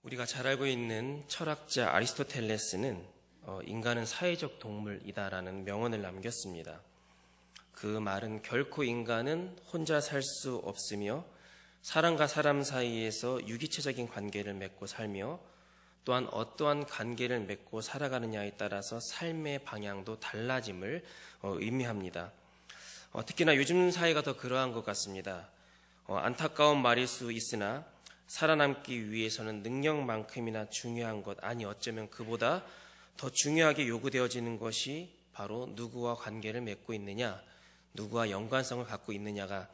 우리가 잘 알고 있는 철학자 아리스토텔레스는 인간은 사회적 동물이다라는 명언을 남겼습니다. 그 말은 결코 인간은 혼자 살 수 없으며 사람과 사람 사이에서 유기체적인 관계를 맺고 살며 또한 어떠한 관계를 맺고 살아가느냐에 따라서 삶의 방향도 달라짐을 의미합니다. 특히나 요즘 사회가 더 그러한 것 같습니다. 안타까운 말일 수 있으나 살아남기 위해서는 능력만큼이나 중요한 것, 아니 어쩌면 그보다 더 중요하게 요구되어지는 것이 바로 누구와 관계를 맺고 있느냐, 누구와 연관성을 갖고 있느냐가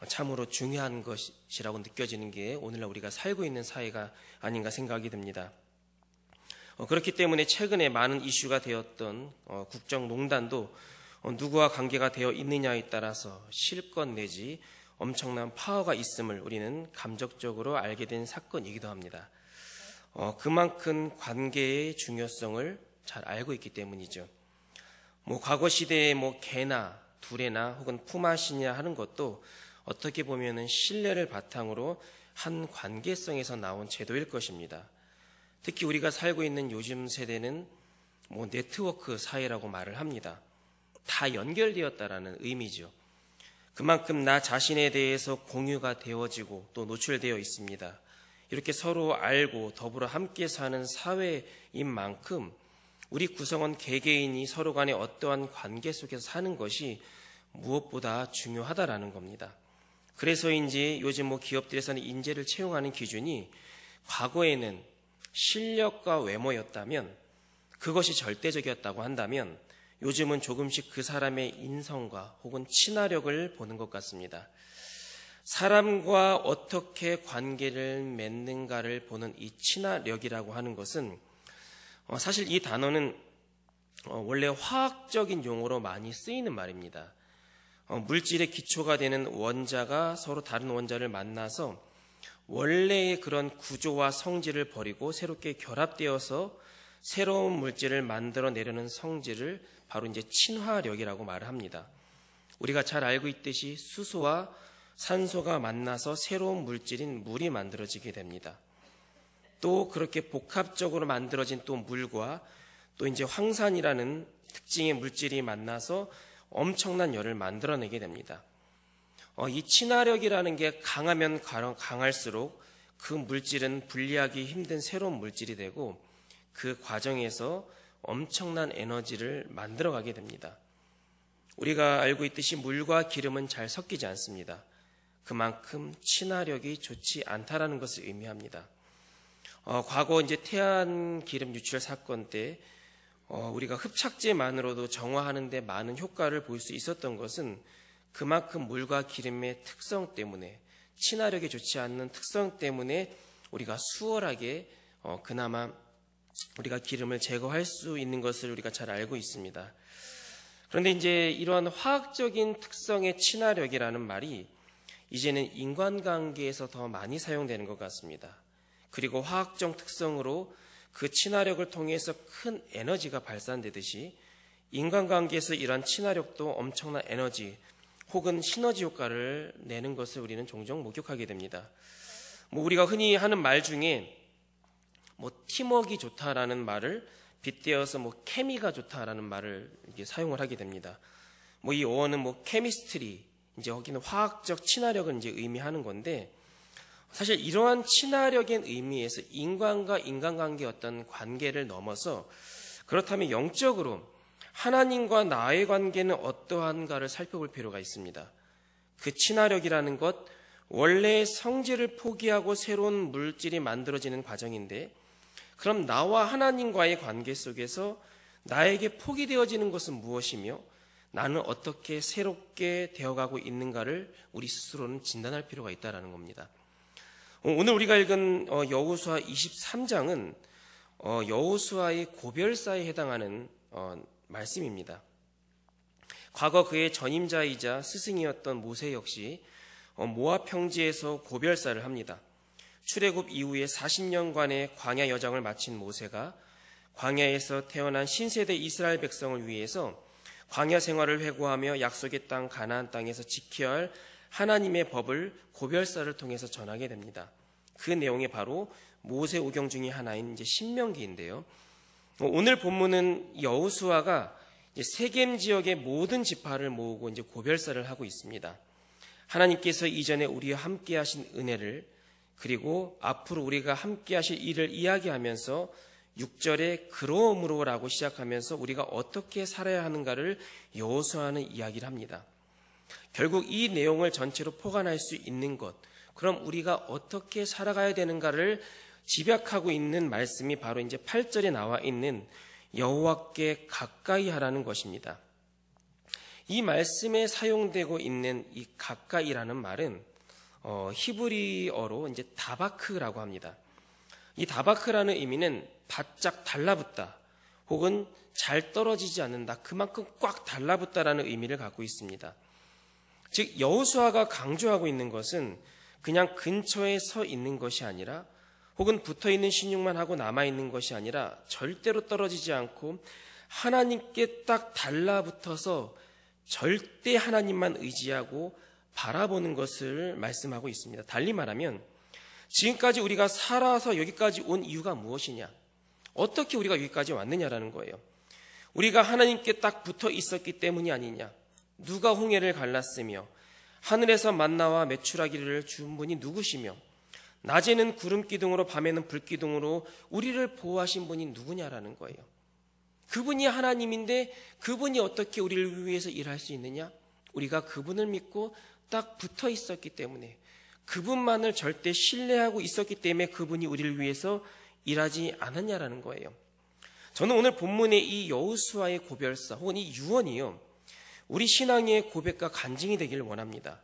참으로 중요한 것이라고 느껴지는 게 오늘날 우리가 살고 있는 사회가 아닌가 생각이 듭니다. 그렇기 때문에 최근에 많은 이슈가 되었던 국정농단도 누구와 관계가 되어 있느냐에 따라서 실권 내지 엄청난 파워가 있음을 우리는 감적적으로 알게 된 사건이기도 합니다. 그만큼 관계의 중요성을 잘 알고 있기 때문이죠. 과거 시대에 개나 두레나 혹은 품앗이냐 하는 것도 어떻게 보면은 신뢰를 바탕으로 한 관계성에서 나온 제도일 것입니다. 특히 우리가 살고 있는 요즘 세대는 네트워크 사회라고 말을 합니다. 다 연결되었다라는 의미죠. 그만큼 나 자신에 대해서 공유가 되어지고 또 노출되어 있습니다. 이렇게 서로 알고 더불어 함께 사는 사회인 만큼 우리 구성원 개개인이 서로 간의 어떠한 관계 속에서 사는 것이 무엇보다 중요하다라는 겁니다. 그래서인지 요즘 기업들에서는 인재를 채용하는 기준이 과거에는 실력과 외모였다면, 그것이 절대적이었다고 한다면 요즘은 조금씩 그 사람의 인성과 혹은 친화력을 보는 것 같습니다. 사람과 어떻게 관계를 맺는가를 보는 이 친화력이라고 하는 것은 사실 이 단어는 원래 화학적인 용어로 많이 쓰이는 말입니다. 물질의 기초가 되는 원자가 서로 다른 원자를 만나서 원래의 그런 구조와 성질을 버리고 새롭게 결합되어서 새로운 물질을 만들어내려는 성질을 바로 이제 친화력이라고 말을 합니다. 우리가 잘 알고 있듯이 수소와 산소가 만나서 새로운 물질인 물이 만들어지게 됩니다. 또 그렇게 복합적으로 만들어진 또 물과 또 이제 황산이라는 특징의 물질이 만나서 엄청난 열을 만들어내게 됩니다. 이 친화력이라는 게 강하면 강할수록 그 물질은 분리하기 힘든 새로운 물질이 되고 그 과정에서 엄청난 에너지를 만들어가게 됩니다. 우리가 알고 있듯이 물과 기름은 잘 섞이지 않습니다. 그만큼 친화력이 좋지 않다라는 것을 의미합니다. 과거 이제 태안 기름 유출 사건 때 우리가 흡착제만으로도 정화하는 데 많은 효과를 볼 수 있었던 것은 그만큼 물과 기름의 특성 때문에, 친화력이 좋지 않는 특성 때문에 우리가 수월하게 그나마 우리가 기름을 제거할 수 있는 것을 우리가 잘 알고 있습니다. 그런데 이제 이러한 화학적인 특성의 친화력이라는 말이 이제는 인간관계에서 더 많이 사용되는 것 같습니다. 그리고 화학적 특성으로 그 친화력을 통해서 큰 에너지가 발산되듯이 인간관계에서 이러한 친화력도 엄청난 에너지 혹은 시너지 효과를 내는 것을 우리는 종종 목격하게 됩니다. 우리가 흔히 하는 말 중에 팀워크가 좋다라는 말을 빗대어서 케미가 좋다라는 말을 이렇게 사용을 하게 됩니다. 이 어원은 케미스트리, 이제 거기는 화학적 친화력을 이제 의미하는 건데, 사실 이러한 친화력의 의미에서 인간과 인간관계의 어떤 관계를 넘어서 그렇다면 영적으로 하나님과 나의 관계는 어떠한가를 살펴볼 필요가 있습니다. 그 친화력이라는 것, 원래의 성질을 포기하고 새로운 물질이 만들어지는 과정인데, 그럼 나와 하나님과의 관계 속에서 나에게 포기되어지는 것은 무엇이며 나는 어떻게 새롭게 되어가고 있는가를 우리 스스로는 진단할 필요가 있다는 겁니다. 오늘 우리가 읽은 여호수아 23장은 여호수아의 고별사에 해당하는 말씀입니다. 과거 그의 전임자이자 스승이었던 모세 역시 모압 평지에서 고별사를 합니다. 출애굽 이후에 40년간의 광야 여정을 마친 모세가 광야에서 태어난 신세대 이스라엘 백성을 위해서 광야 생활을 회고하며 약속의 땅 가나안 땅에서 지켜야 할 하나님의 법을 고별사를 통해서 전하게 됩니다. 그 내용이 바로 모세오경 중의 하나인 이제 신명기인데요. 오늘 본문은 여호수아가 세겜 지역의 모든 지파를 모으고 이제 고별사를 하고 있습니다. 하나님께서 이전에 우리와 함께 하신 은혜를, 그리고 앞으로 우리가 함께 하실 일을 이야기하면서 6절에 그러므로라고 시작하면서 우리가 어떻게 살아야 하는가를 여호수아는 이야기를 합니다. 결국 이 내용을 전체로 포괄할 수 있는 것, 그럼 우리가 어떻게 살아가야 되는가를 집약하고 있는 말씀이 바로 이제 8절에 나와 있는 여호와께 가까이 하라는 것입니다. 이 말씀에 사용되고 있는 이 가까이라는 말은 히브리어로 이제 다바크라고 합니다. 이 다바크라는 의미는 바짝 달라붙다 혹은 잘 떨어지지 않는다, 그만큼 꽉 달라붙다라는 의미를 갖고 있습니다. 즉 여호수아가 강조하고 있는 것은 그냥 근처에 서 있는 것이 아니라, 혹은 붙어있는 신용만 하고 남아있는 것이 아니라 절대로 떨어지지 않고 하나님께 딱 달라붙어서 절대 하나님만 의지하고 바라보는 것을 말씀하고 있습니다. 달리 말하면 지금까지 우리가 살아서 여기까지 온 이유가 무엇이냐, 어떻게 우리가 여기까지 왔느냐라는 거예요. 우리가 하나님께 딱 붙어 있었기 때문이 아니냐, 누가 홍해를 갈랐으며 하늘에서 만나와 메추라기를 준 분이 누구시며 낮에는 구름 기둥으로 밤에는 불 기둥으로 우리를 보호하신 분이 누구냐라는 거예요. 그분이 하나님인데 그분이 어떻게 우리를 위해서 일할 수 있느냐? 우리가 그분을 믿고 딱 붙어 있었기 때문에, 그분만을 절대 신뢰하고 있었기 때문에 그분이 우리를 위해서 일하지 않았냐라는 거예요. 저는 오늘 본문의 이 여호수아의 고별사 혹은 이 유언이요, 우리 신앙의 고백과 간증이 되기를 원합니다.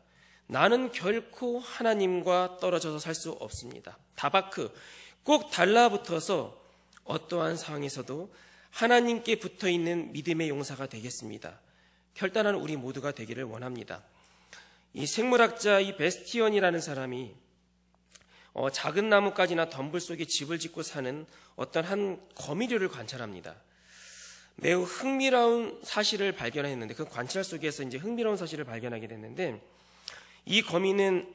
나는 결코 하나님과 떨어져서 살 수 없습니다. 다바크, 꼭 달라붙어서 어떠한 상황에서도 하나님께 붙어있는 믿음의 용사가 되겠습니다. 결단한 우리 모두가 되기를 원합니다. 이 생물학자 이 베스티언이라는 사람이 작은 나뭇가지나 덤불 속에 집을 짓고 사는 어떤 한 거미류를 관찰합니다. 매우 흥미로운 사실을 발견했는데, 그 관찰 속에서 이제 흥미로운 사실을 발견하게 됐는데, 이 거미는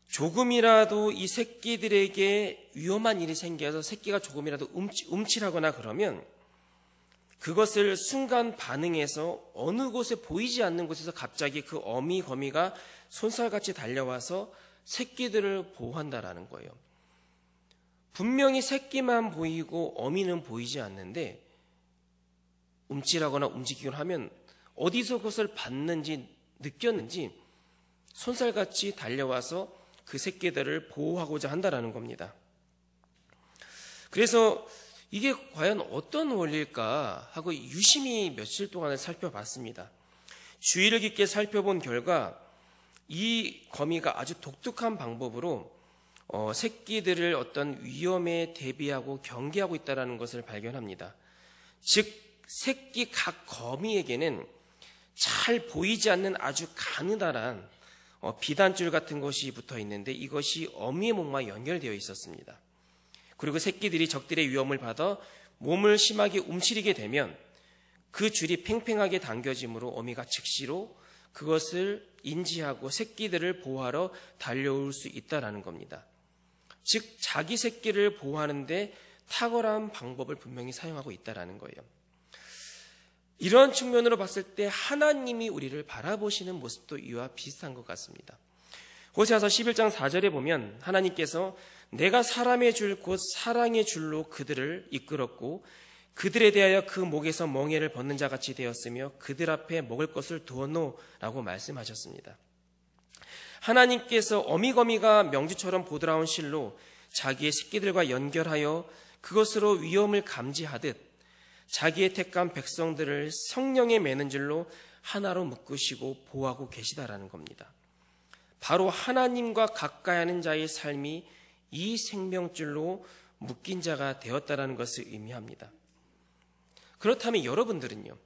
조금이라도 이 새끼들에게 위험한 일이 생겨서 새끼가 조금이라도 움찔하거나 그러면 그것을 순간 반응해서 어느 곳에 보이지 않는 곳에서 갑자기 그 거미가 손살같이 달려와서 새끼들을 보호한다라는 거예요. 분명히 새끼만 보이고 어미는 보이지 않는데 움찔하거나 움직이거나 하면 어디서 그것을 봤는지 느꼈는지 손살같이 달려와서 그 새끼들을 보호하고자 한다라는 겁니다. 그래서 이게 과연 어떤 원리일까 하고 유심히 며칠 동안을 살펴봤습니다. 주의를 깊게 살펴본 결과 이 거미가 아주 독특한 방법으로 새끼들을 어떤 위험에 대비하고 경계하고 있다는 것을 발견합니다. 즉 새끼 각 거미에게는 잘 보이지 않는 아주 가느다란 비단줄 같은 것이 붙어 있는데 이것이 어미의 몸과 연결되어 있었습니다. 그리고 새끼들이 적들의 위험을 받아 몸을 심하게 움츠리게 되면 그 줄이 팽팽하게 당겨짐으로 어미가 즉시로 그것을 인지하고 새끼들을 보호하러 달려올 수 있다는 겁니다. 즉 자기 새끼를 보호하는데 탁월한 방법을 분명히 사용하고 있다는 거예요. 이런 측면으로 봤을 때 하나님이 우리를 바라보시는 모습도 이와 비슷한 것 같습니다. 호세아서 11장 4절에 보면 하나님께서 내가 사람의 줄 곧 사랑의 줄로 그들을 이끌었고 그들에 대하여 그 목에서 멍에를 벗는 자같이 되었으며 그들 앞에 먹을 것을 두었노라고 말씀하셨습니다. 하나님께서 어미거미가 명주처럼 보드라운 실로 자기의 새끼들과 연결하여 그것으로 위험을 감지하듯 자기의 택한 백성들을 성령의 매는줄로 하나로 묶으시고 보호하고 계시다라는 겁니다. 바로 하나님과 가까이 하는 자의 삶이 이 생명줄로 묶인 자가 되었다라는 것을 의미합니다. 그렇다면 여러분들은요,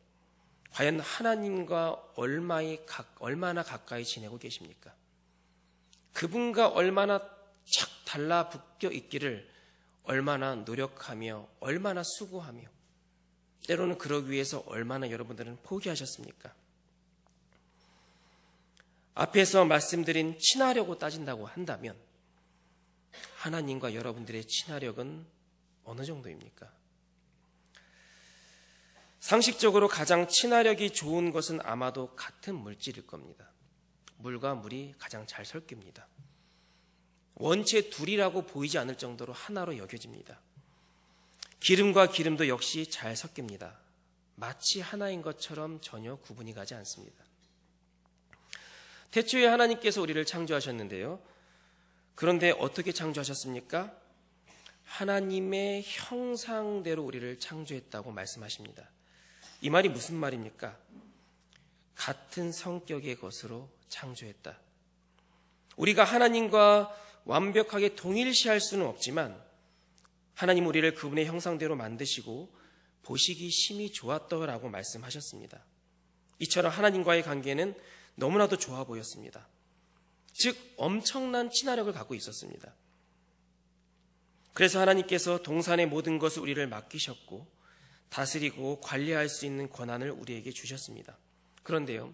과연 하나님과 얼마나 가까이 지내고 계십니까? 그분과 얼마나 착 달라붙어 있기를 얼마나 노력하며 얼마나 수고하며 때로는 그러기 위해서 얼마나 여러분들은 포기하셨습니까? 앞에서 말씀드린 친화력으로 따진다고 한다면 하나님과 여러분들의 친화력은 어느 정도입니까? 상식적으로 가장 친화력이 좋은 것은 아마도 같은 물질일 겁니다. 물과 물이 가장 잘 섞입니다. 원체 둘이라고 보이지 않을 정도로 하나로 여겨집니다. 기름과 기름도 역시 잘 섞입니다. 마치 하나인 것처럼 전혀 구분이 가지 않습니다. 태초에 하나님께서 우리를 창조하셨는데요. 그런데 어떻게 창조하셨습니까? 하나님의 형상대로 우리를 창조했다고 말씀하십니다. 이 말이 무슨 말입니까? 같은 성격의 것으로 창조했다. 우리가 하나님과 완벽하게 동일시할 수는 없지만 하나님 우리를 그분의 형상대로 만드시고 보시기 심히 좋았더라고 말씀하셨습니다. 이처럼 하나님과의 관계는 너무나도 좋아 보였습니다. 즉 엄청난 친화력을 갖고 있었습니다. 그래서 하나님께서 동산의 모든 것을 우리를 맡기셨고 다스리고 관리할 수 있는 권한을 우리에게 주셨습니다. 그런데요,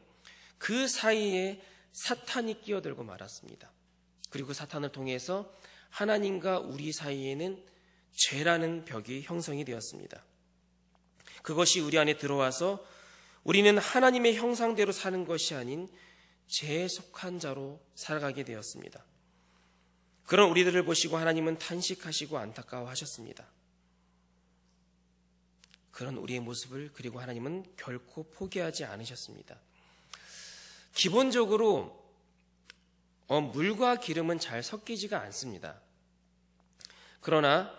그 사이에 사탄이 끼어들고 말았습니다. 그리고 사탄을 통해서 하나님과 우리 사이에는 죄라는 벽이 형성이 되었습니다. 그것이 우리 안에 들어와서 우리는 하나님의 형상대로 사는 것이 아닌 죄에 속한 자로 살아가게 되었습니다. 그런 우리들을 보시고 하나님은 탄식하시고 안타까워하셨습니다. 그런 우리의 모습을 그리고 하나님은 결코 포기하지 않으셨습니다. 기본적으로 물과 기름은 잘 섞이지가 않습니다. 그러나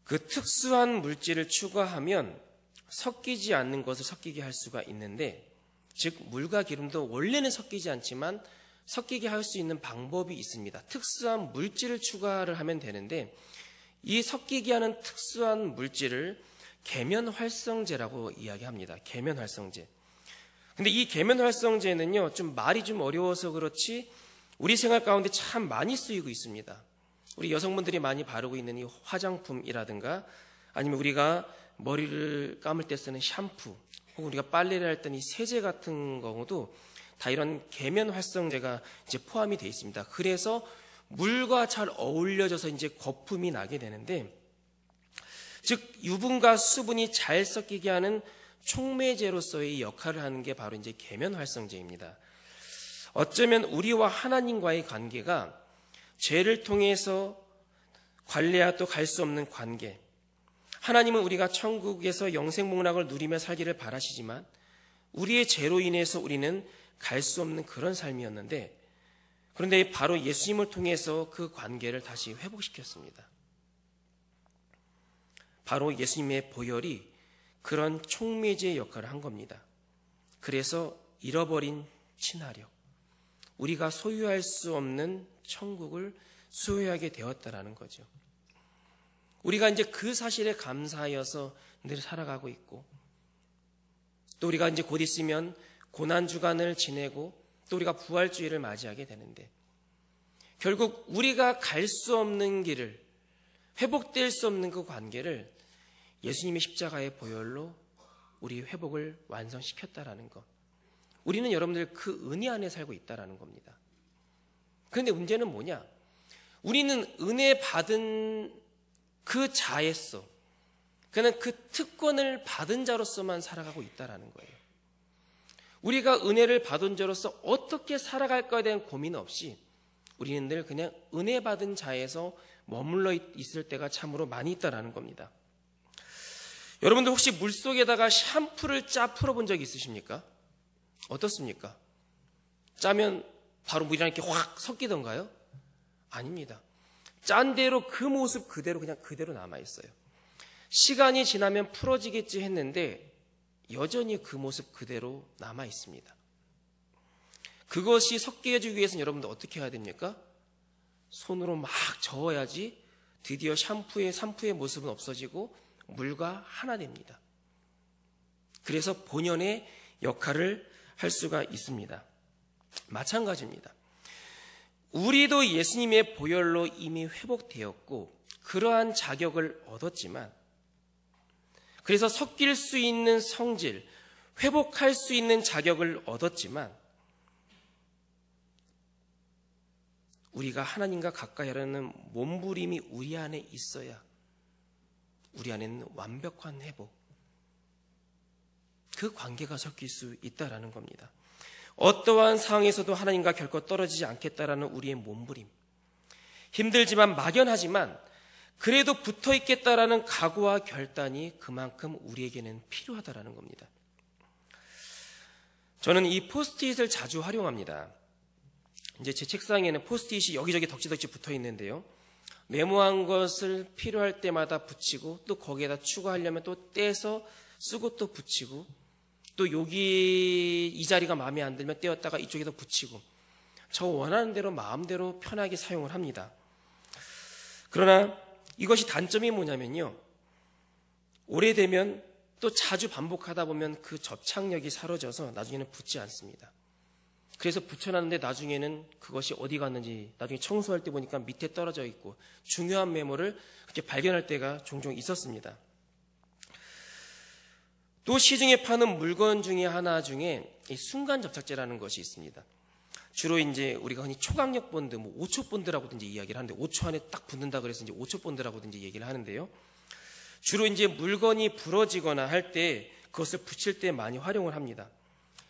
그 특수한 물질을 추가하면 섞이지 않는 것을 섞이게 할 수가 있는데, 즉 물과 기름도 원래는 섞이지 않지만 섞이게 할 수 있는 방법이 있습니다. 특수한 물질을 추가를 하면 되는데, 이 섞이게 하는 특수한 물질을 계면활성제라고 이야기합니다. 계면활성제. 근데 이 계면활성제는요, 좀 말이 좀 어려워서 그렇지 우리 생활 가운데 참 많이 쓰이고 있습니다. 우리 여성분들이 많이 바르고 있는 이 화장품이라든가 아니면 우리가 머리를 감을 때 쓰는 샴푸 혹은 우리가 빨래를 할 때 이 세제 같은 경우도 다 이런 계면활성제가 이제 포함이 되어 있습니다. 그래서 물과 잘 어울려져서 이제 거품이 나게 되는데, 즉 유분과 수분이 잘 섞이게 하는 촉매제로서의 역할을 하는 게 바로 이제 계면활성제입니다. 어쩌면 우리와 하나님과의 관계가 죄를 통해서 관리하 또 갈 수 없는 관계. 하나님은 우리가 천국에서 영생복락을 누리며 살기를 바라시지만 우리의 죄로 인해서 우리는 갈 수 없는 그런 삶이었는데, 그런데 바로 예수님을 통해서 그 관계를 다시 회복시켰습니다. 바로 예수님의 보혈이 그런 촉매제의 역할을 한 겁니다. 그래서 잃어버린 친화력, 우리가 소유할 수 없는 천국을 소유하게 되었다라는 거죠. 우리가 이제 그 사실에 감사하여서 늘 살아가고 있고, 또 우리가 이제 곧 있으면 고난주간을 지내고 또 우리가 부활주일을 맞이하게 되는데, 결국 우리가 갈 수 없는 길을, 회복될 수 없는 그 관계를 예수님의 십자가의 보혈로 우리 회복을 완성시켰다라는 것. 우리는 여러분들 그 은혜 안에 살고 있다라는 겁니다. 그런데 문제는 뭐냐? 우리는 은혜 받은 그 자에서, 그는 그 특권을 받은 자로서만 살아가고 있다라는 거예요. 우리가 은혜를 받은 자로서 어떻게 살아갈까에 대한 고민 없이 우리는 늘 그냥 은혜 받은 자에서 머물러 있을 때가 참으로 많이 있다라는 겁니다. 여러분들 혹시 물속에다가 샴푸를 짜 풀어본 적이 있으십니까? 어떻습니까? 짜면 바로 물이랑 이렇게 확 섞이던가요? 아닙니다. 짠 대로 그 모습 그대로 그냥 그대로 남아있어요. 시간이 지나면 풀어지겠지 했는데 여전히 그 모습 그대로 남아있습니다. 그것이 섞여지기 위해서는 여러분들 어떻게 해야 됩니까? 손으로 막 저어야지 드디어 샴푸의 모습은 없어지고 물과 하나 됩니다. 그래서 본연의 역할을 할 수가 있습니다. 마찬가지입니다. 우리도 예수님의 보혈로 이미 회복되었고 그러한 자격을 얻었지만, 그래서 섞일 수 있는 성질, 회복할 수 있는 자격을 얻었지만 우리가 하나님과 가까이 하려는 몸부림이 우리 안에 있어야 우리 안에는 완벽한 회복, 그 관계가 섞일 수 있다라는 겁니다. 어떠한 상황에서도 하나님과 결코 떨어지지 않겠다라는 우리의 몸부림, 힘들지만 막연하지만 그래도 붙어 있겠다라는 각오와 결단이 그만큼 우리에게는 필요하다라는 겁니다. 저는 이 포스트잇을 자주 활용합니다. 이제 제 책상에는 포스트잇이 여기저기 덕지덕지 붙어 있는데요. 메모한 것을 필요할 때마다 붙이고 또 거기에다 추가하려면 또 떼서 쓰고 또 붙이고 또 여기 이 자리가 마음에 안 들면 떼었다가 이쪽에다 붙이고 저 원하는 대로 마음대로 편하게 사용을 합니다. 그러나 이것이 단점이 뭐냐면요. 오래되면 또 자주 반복하다 보면 그 접착력이 사라져서 나중에는 붙지 않습니다. 그래서 붙여놨는데 나중에는 그것이 어디 갔는지 나중에 청소할 때 보니까 밑에 떨어져 있고 중요한 메모를 그렇게 발견할 때가 종종 있었습니다. 또 시중에 파는 물건 중에 하나 중에 이 순간 접착제라는 것이 있습니다. 주로 이제 우리가 흔히 초강력 본드, 5초 본드라고든지 이야기를 하는데 5초 안에 딱 붙는다 그래서 이제 5초 본드라고든지 얘기를 하는데요. 주로 이제 물건이 부러지거나 할 때 그것을 붙일 때 많이 활용을 합니다.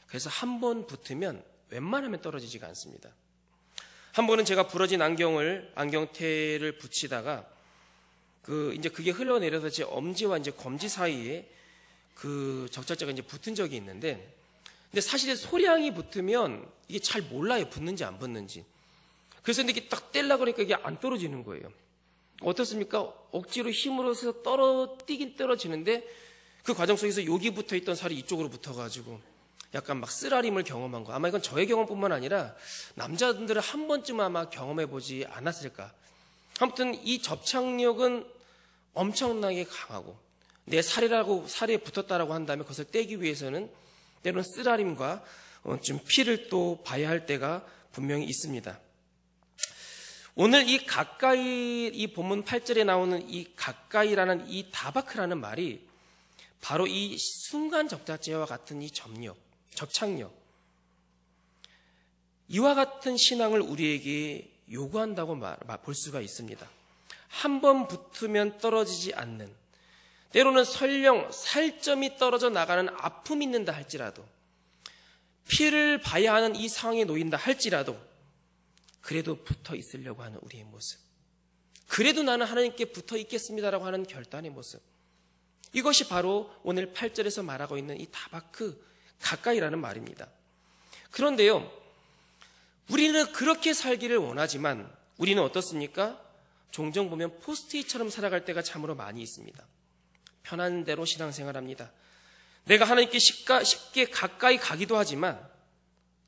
그래서 한 번 붙으면 웬만하면 떨어지지가 않습니다. 한 번은 제가 부러진 안경테를 붙이다가 이제 그게 흘러내려서 제 엄지와 이제 검지 사이에 그 접착제가 이제 붙은 적이 있는데, 근데 사실 소량이 붙으면 이게 잘 몰라요. 붙는지 안 붙는지. 그래서 이게 딱 떼려고 그러니까 이게 안 떨어지는 거예요. 어떻습니까? 억지로 힘으로 해서 뛰긴 떨어지는데 그 과정 속에서 여기 붙어 있던 살이 이쪽으로 붙어가지고 약간 막 쓰라림을 경험한 거. 아마 이건 저의 경험뿐만 아니라 남자들은 한 번쯤 아마 경험해보지 않았을까. 아무튼 이 접착력은 엄청나게 강하고 내 살에 붙었다라고 한다면 그것을 떼기 위해서는 때로는 쓰라림과 좀 피를 또 봐야 할 때가 분명히 있습니다. 오늘 이 가까이, 이 본문 8절에 나오는 이 가까이라는 이 다바크라는 말이 바로 이 순간 접착제와 같은 이 접착력, 이와 같은 신앙을 우리에게 요구한다고 볼 수가 있습니다. 한 번 붙으면 떨어지지 않는, 때로는 설령 살점이 떨어져 나가는 아픔이 있는다 할지라도, 피를 봐야 하는 이 상황에 놓인다 할지라도 그래도 붙어 있으려고 하는 우리의 모습, 그래도 나는 하나님께 붙어 있겠습니다라고 하는 결단의 모습, 이것이 바로 오늘 8절에서 말하고 있는 이 다바크, 가까이라는 말입니다. 그런데요, 우리는 그렇게 살기를 원하지만 우리는 어떻습니까? 종종 보면 포스트잇처럼 살아갈 때가 참으로 많이 있습니다. 편한 대로 신앙생활합니다. 내가 하나님께 쉽게 가까이 가기도 하지만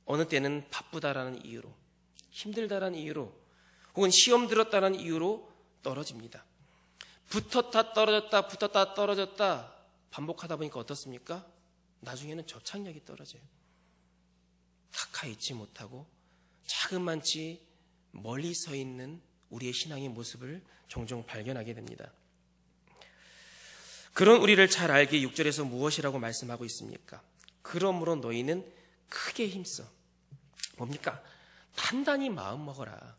어느 때는 바쁘다라는 이유로, 힘들다라는 이유로, 혹은 시험 들었다는 이유로 떨어집니다. 붙었다 떨어졌다, 붙었다 떨어졌다 반복하다 보니까 어떻습니까? 나중에는 접착력이 떨어져요. 가까이 있지 못하고 자그만치 멀리 서 있는 우리의 신앙의 모습을 종종 발견하게 됩니다. 그런 우리를 잘 알게 6절에서 무엇이라고 말씀하고 있습니까? 그러므로 너희는 크게 힘써. 뭡니까? 단단히 마음 먹어라.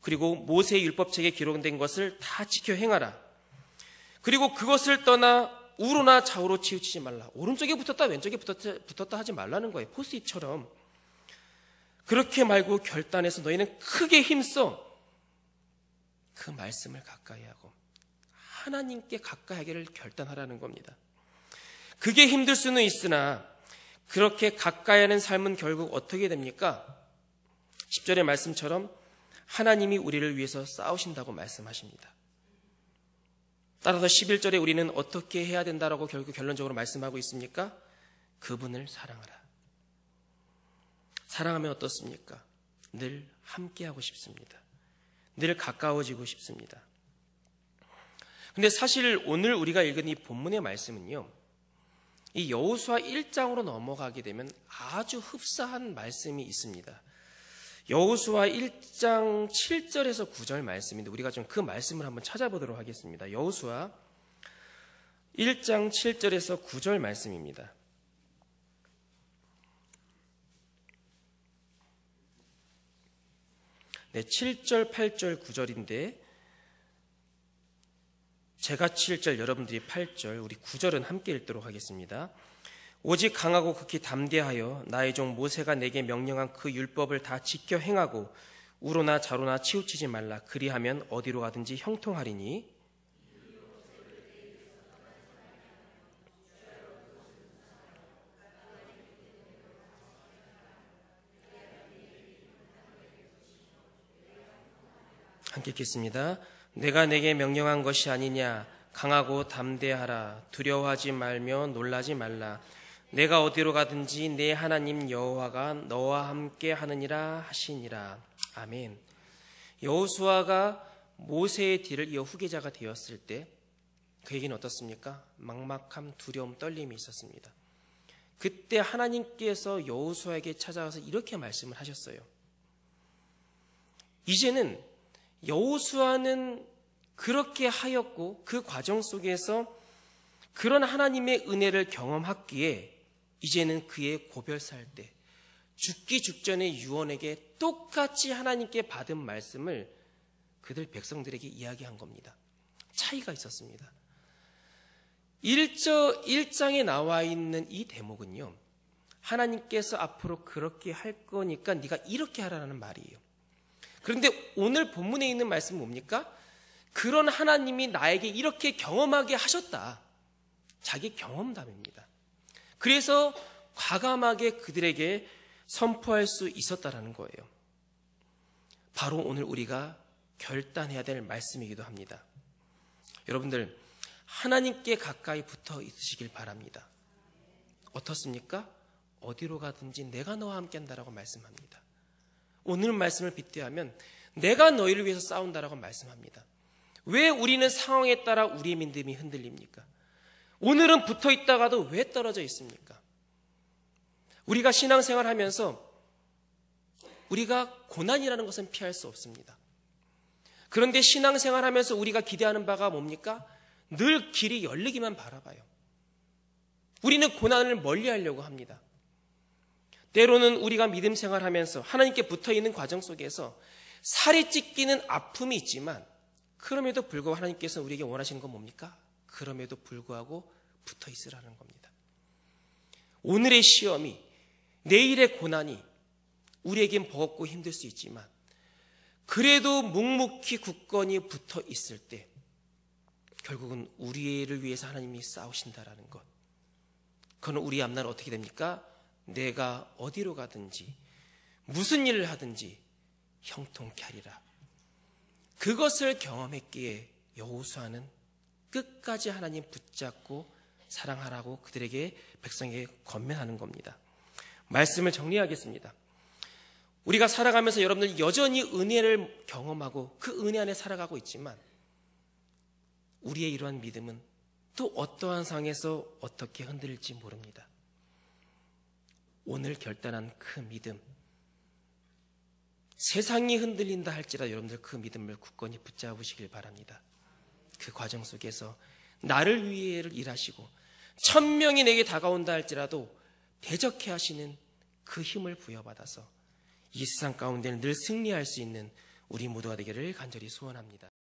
그리고 모세의 율법책에 기록된 것을 다 지켜 행하라. 그리고 그것을 떠나 우로나 좌우로 치우치지 말라. 오른쪽에 붙었다 왼쪽에 붙었다 하지 말라는 거예요. 포스트잇처럼. 그렇게 말고 결단해서 너희는 크게 힘써. 그 말씀을 가까이 하고 하나님께 가까이 하기를 결단하라는 겁니다. 그게 힘들 수는 있으나 그렇게 가까이 하는 삶은 결국 어떻게 됩니까? 10절의 말씀처럼 하나님이 우리를 위해서 싸우신다고 말씀하십니다. 따라서 11절에 우리는 어떻게 해야 된다라고 결국 결론적으로 말씀하고 있습니까? 그분을 사랑하라. 사랑하면 어떻습니까? 늘 함께하고 싶습니다. 늘 가까워지고 싶습니다. 근데 사실 오늘 우리가 읽은 이 본문의 말씀은요, 이 여호수아 1장으로 넘어가게 되면 아주 흡사한 말씀이 있습니다. 여호수아 1장 7절에서 9절 말씀인데 우리가 좀 그 말씀을 한번 찾아보도록 하겠습니다. 여호수아 1장 7절에서 9절 말씀입니다. 네, 7절, 8절, 9절인데 제가 7절, 여러분들이 8절, 우리 9절은 함께 읽도록 하겠습니다. 오직 강하고 극히 담대하여 나의 종 모세가 내게 명령한 그 율법을 다 지켜 행하고 우로나 좌로나 치우치지 말라. 그리하면 어디로 가든지 형통하리니. 함께 읽겠습니다. 내가 내게 명령한 것이 아니냐. 강하고 담대하라. 두려워하지 말며 놀라지 말라. 내가 어디로 가든지 내 하나님 여호와가 너와 함께 하느니라 하시니라. 아멘. 여호수아가 모세의 뒤를 이어 후계자가 되었을 때 그에게는 어떻습니까? 막막함, 두려움, 떨림이 있었습니다. 그때 하나님께서 여호수아에게 찾아와서 이렇게 말씀을 하셨어요. 이제는 여호수아는 그렇게 하였고 그 과정 속에서 그런 하나님의 은혜를 경험했기에 이제는 그의 고별살 때 죽기 직전에 유언에게 똑같이 하나님께 받은 말씀을 그들 백성들에게 이야기한 겁니다. 차이가 있었습니다. 1장에 나와 있는 이 대목은요, 하나님께서 앞으로 그렇게 할 거니까 네가 이렇게 하라는 말이에요. 그런데 오늘 본문에 있는 말씀은 뭡니까? 그런 하나님이 나에게 이렇게 경험하게 하셨다. 자기 경험담입니다. 그래서 과감하게 그들에게 선포할 수 있었다라는 거예요. 바로 오늘 우리가 결단해야 될 말씀이기도 합니다. 여러분들, 하나님께 가까이 붙어 있으시길 바랍니다. 어떻습니까? 어디로 가든지 내가 너와 함께 한다라고 말씀합니다. 오늘 말씀을 빗대하면 내가 너희를 위해서 싸운다라고 말씀합니다. 왜 우리는 상황에 따라 우리의 믿음이 흔들립니까? 오늘은 붙어 있다가도 왜 떨어져 있습니까? 우리가 신앙생활하면서 우리가 고난이라는 것은 피할 수 없습니다. 그런데 신앙생활하면서 우리가 기대하는 바가 뭡니까? 늘 길이 열리기만 바라봐요. 우리는 고난을 멀리하려고 합니다. 때로는 우리가 믿음 생활하면서 하나님께 붙어있는 과정 속에서 살이 찢기는 아픔이 있지만 그럼에도 불구하고 하나님께서 우리에게 원하시는 건 뭡니까? 그럼에도 불구하고 붙어 있으라는 겁니다. 오늘의 시험이, 내일의 고난이 우리에겐 버겁고 힘들 수 있지만 그래도 묵묵히 굳건히 붙어 있을 때 결국은 우리를 위해서 하나님이 싸우신다라는 것. 그건 우리 앞날은 어떻게 됩니까? 내가 어디로 가든지 무슨 일을 하든지 형통케 하리라. 그것을 경험했기에 여호수아는 끝까지 하나님 붙잡고 사랑하라고 그들에게 백성에게 권면하는 겁니다. 말씀을 정리하겠습니다. 우리가 살아가면서 여러분들 여전히 은혜를 경험하고 그 은혜 안에 살아가고 있지만 우리의 이러한 믿음은 또 어떠한 상황에서 어떻게 흔들릴지 모릅니다. 오늘 결단한 그 믿음, 세상이 흔들린다 할지라도 여러분들 그 믿음을 굳건히 붙잡으시길 바랍니다. 그 과정 속에서 나를 위해 일하시고 1000명이 내게 다가온다 할지라도 대적해 하시는 그 힘을 부여받아서 이 세상 가운데는 늘 승리할 수 있는 우리 모두가 되기를 간절히 소원합니다.